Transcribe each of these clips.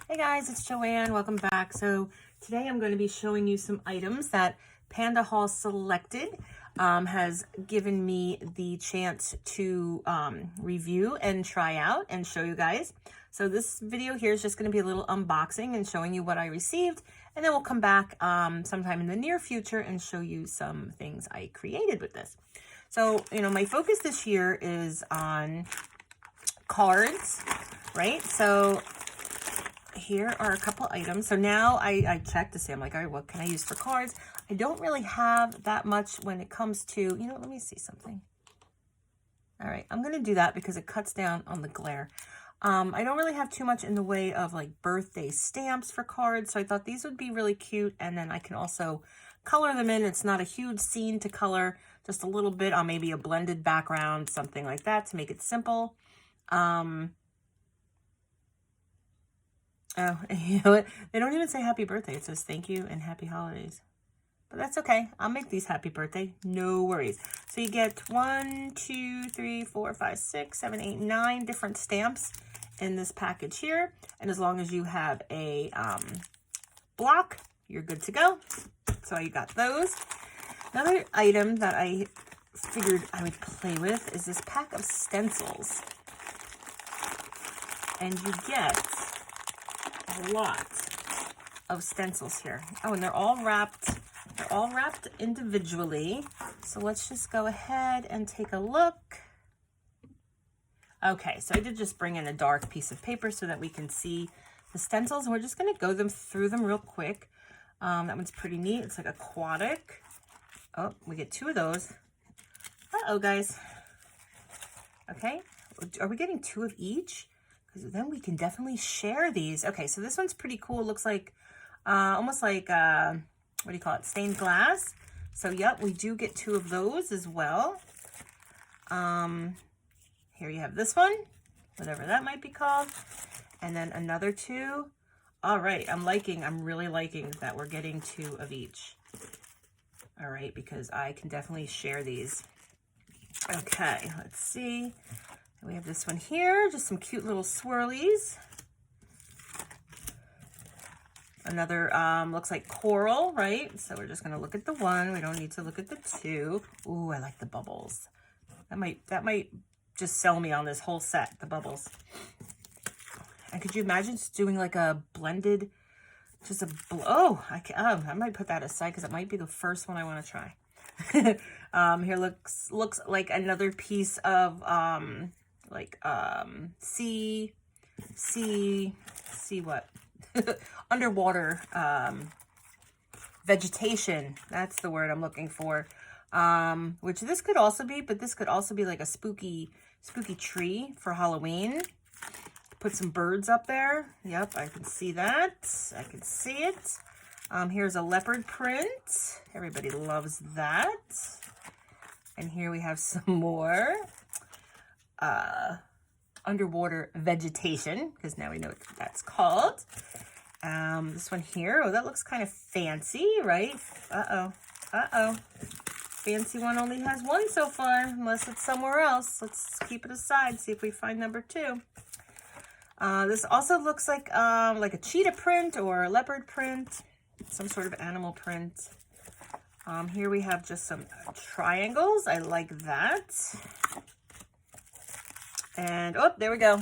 Hey guys, it's Joanne. Welcome back. So today I'm going to be showing you some items that PandaHall Selected has given me the chance to review and try out and show you guys. So this video here is just going to be a little unboxing and showing you what I received, and then we'll come back sometime in the near future and show you some things I created with this. So, my focus this year is on cards, right? So here are a couple items. So now I checked to see, I'm like, all right, what can I use for cards? I don't really have that much when it comes to, let me see something. All right, I'm going to do that because it cuts down on the glare. I don't really have too much in the way of like birthday stamps for cards. So I thought these would be really cute. And then I can also color them in. It's not a huge scene to color, just a little bit on maybe a blended background, something like that to make it simple. Oh, you know what? They don't even say happy birthday. It says thank you and happy holidays. But that's okay. I'll make these happy birthday. No worries. So you get 1, 2, 3, 4, 5, 6, 7, 8, 9 different stamps in this package here. And as long as you have a block, you're good to go. So you got those. Another item that I figured I would play with is this pack of stencils. And you get a lot of stencils here. Oh, and they're all wrapped individually. So let's just go ahead and take a look. Okay, so I did just bring in a dark piece of paper so that we can see the stencils, and we're just going to go through them real quick. That one's pretty neat. It's like aquatic. Oh, we get 2 of those. Uh-oh, guys. Okay, are we getting 2 of each? Because then we can definitely share these. Okay, so this one's pretty cool. It looks like almost like what do you call it? Stained glass. So yep, we do get 2 of those as well. Here you have this one, whatever that might be called, and then another 2. All right, I'm really liking that we're getting 2 of each. All right, because I can definitely share these. Okay, let's see. We have this one here, just some cute little swirlies. Another looks like coral, right? So we're just gonna look at the 1. We don't need to look at the 2. Ooh, I like the bubbles. That might just sell me on this whole set, the bubbles. And could you imagine just doing like a blended, just a, I might put that aside because it might be the first one I want to try. Here looks like another piece of sea what? Underwater vegetation. That's the word I'm looking for. Which this could also be, but this could also be like a spooky tree for Halloween. Put some birds up there. Yep, I can see that. I can see it. Here's a leopard print. Everybody loves that. And here we have some more underwater vegetation, because now we know what that's called. This one here, oh, that looks kind of fancy, right? Uh-oh. Fancy one only has 1 so far, unless it's somewhere else. Let's keep it aside, see if we find number 2. This also looks like a cheetah print or a leopard print, some sort of animal print. Here we have just some triangles. I like that. And, oh, there we go.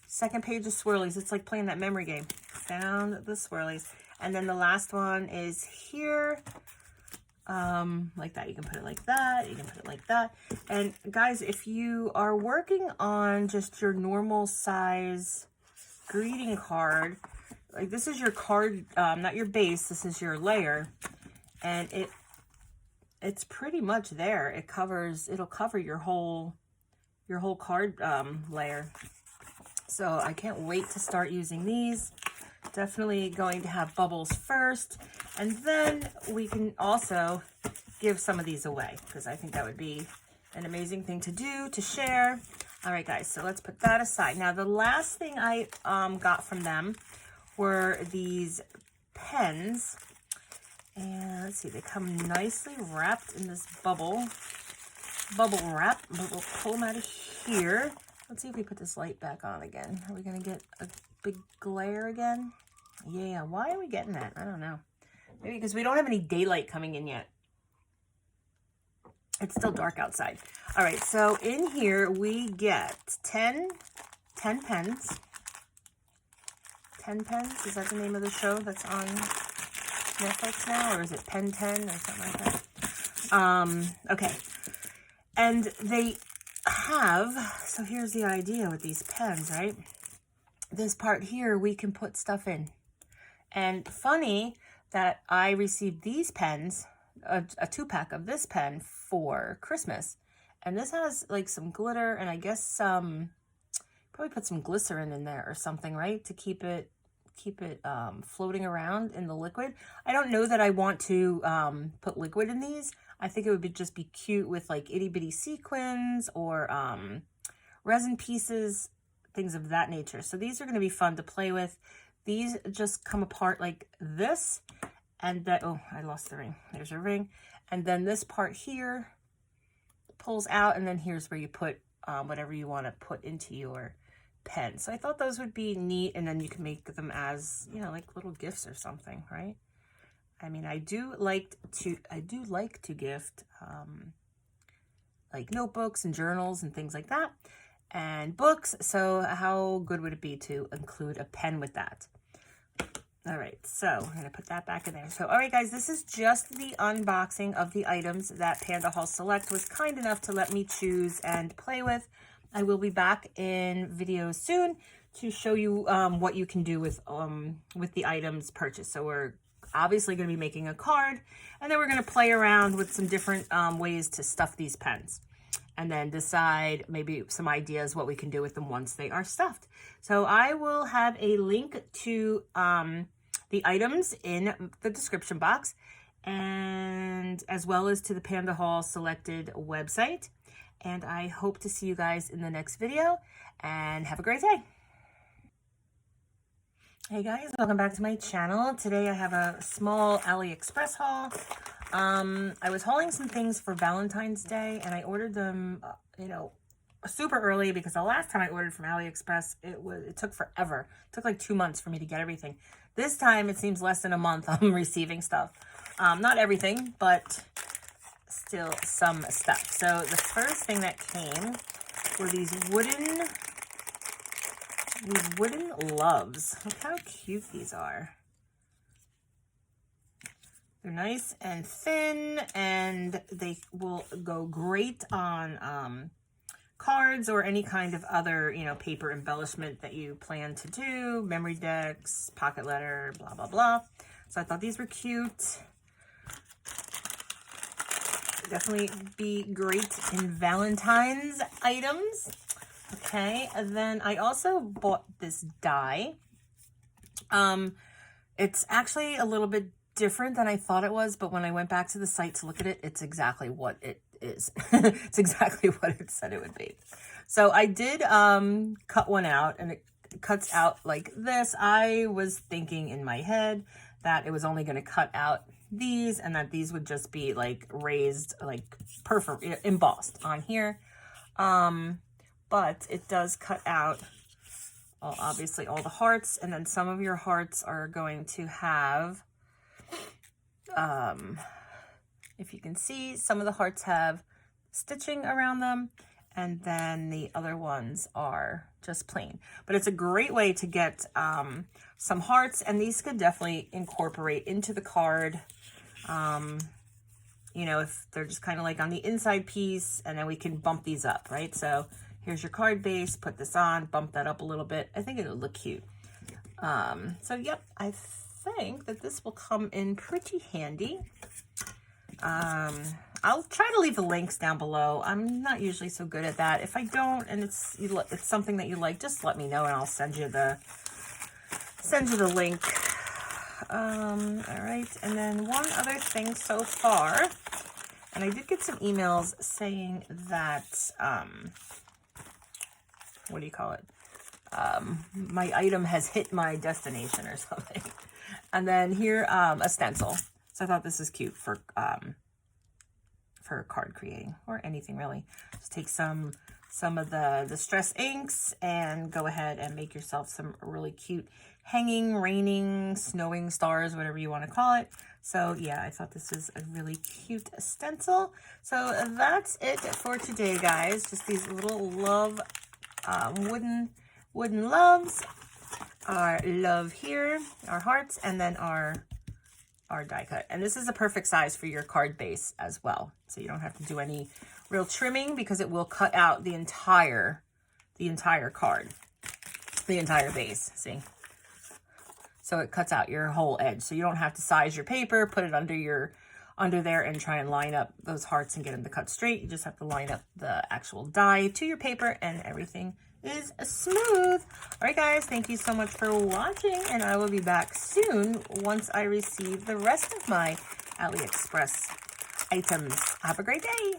Second page of swirlies. It's like playing that memory game. Found the swirlies. And then the last one is here. Like that. You can put it like that. You can put it like that. And guys, if you are working on just your normal size greeting card, like this is your card, not your base, this is your layer. And it's pretty much there. It'll cover your whole card layer. So I can't wait to start using these. Definitely going to have bubbles first, and then we can also give some of these away because I think that would be an amazing thing to do, to share. All right, guys, so let's put that aside. Now, the last thing I got from them were these pens, and let's see, they come nicely wrapped in this bubble wrap, but we'll pull them out of here. Let's see if we put this light back on again. Are we going to get a big glare again. Yeah, why are we getting that? I don't know. Maybe because we don't have any daylight coming in yet. It's still dark outside. All right, so in here we get 10 pens. 10 pens, is that the name of the show that's on Netflix now? Or is it Pen 10 or something like that? Okay. And they have, so here's the idea with these pens, right? This part here, we can put stuff in. And funny that I received these pens, a 2-pack of this pen for Christmas. And this has like some glitter and I guess some, probably put some glycerin in there or something, right? To keep it floating around in the liquid. I don't know that I want to put liquid in these. I think it would just be cute with like itty bitty sequins or resin pieces, things of that nature. So these are going to be fun to play with. These just come apart like this, and that, oh, I lost the ring. There's a ring. And then this part here pulls out, and then here's where you put whatever you want to put into your pen. So I thought those would be neat, and then you can make them as, you know, like little gifts or something, right? I mean, I do like to gift like notebooks and journals and things like that, and books. So how good would it be to include a pen with that? All right, so we're gonna put that back in there. So, all right, guys, this is just the unboxing of the items that PandaHall Select was kind enough to let me choose and play with. I will be back in videos soon to show you what you can do with the items purchased. So we're obviously going to be making a card, and then we're going to play around with some different ways to stuff these pens, and then decide maybe some ideas what we can do with them once they are stuffed. So I will have a link to the items in the description box, and as well as to the PandaHall Selected website. And I hope to see you guys in the next video, and have a great day. Hey guys, welcome back to my channel. Today I have a small Aliexpress haul. I was hauling some things for Valentine's Day, and I ordered them, you know, super early, because the last time I ordered from Aliexpress, it took forever. It took like 2 months for me to get everything. This time it seems less than a month I'm receiving stuff. Not everything, but still some stuff. So the first thing that came were these wooden loves. Look how cute these are. They're nice and thin, and they will go great on cards or any kind of other, you know, paper embellishment that you plan to do, memory decks, pocket letter, blah, blah, blah. So I thought these were cute. Definitely be great in Valentine's items. Okay, and then I also bought this die. It's actually a little bit different than I thought it was, but when I went back to the site to look at it, it's exactly what it is. It's exactly what it said it would be. So I did cut one out, and it cuts out like this. I was thinking in my head that it was only going to cut out these, and that these would just be like raised, like embossed on here. But it does cut out, obviously, all the hearts, and then some of your hearts are going to have, if you can see, some of the hearts have stitching around them, and then the other ones are just plain. But it's a great way to get some hearts, and these could definitely incorporate into the card. You know, if they're just kind of like on the inside piece, and then we can bump these up, right? So here's your card base, put this on, bump that up a little bit. I think it'll look cute. So yep, I think that this will come in pretty handy. I'll try to leave the links down below. I'm not usually so good at that. If I don't, and it's something that you like, just let me know, and I'll send you the link. All right, and then one other thing so far, and I did get some emails saying that, what do you call it? My item has hit my destination or something. And then here, a stencil. So I thought this is cute for card creating, or anything really. Just take some some of the Distress inks and go ahead and make yourself some really cute hanging, raining, snowing stars, whatever you want to call it. So yeah, I thought this was a really cute stencil. So that's it for today, guys. Just these little love wooden loves. Our love here, our hearts, and then our die cut. And this is a perfect size for your card base as well. So you don't have to do any real trimming because it will cut out the entire card, the entire base, see? So it cuts out your whole edge. So you don't have to size your paper, put it under there and try and line up those hearts and get them to cut straight. You just have to line up the actual die to your paper and everything is smooth. All right, guys, thank you so much for watching, and I will be back soon once I receive the rest of my AliExpress items. Have a great day.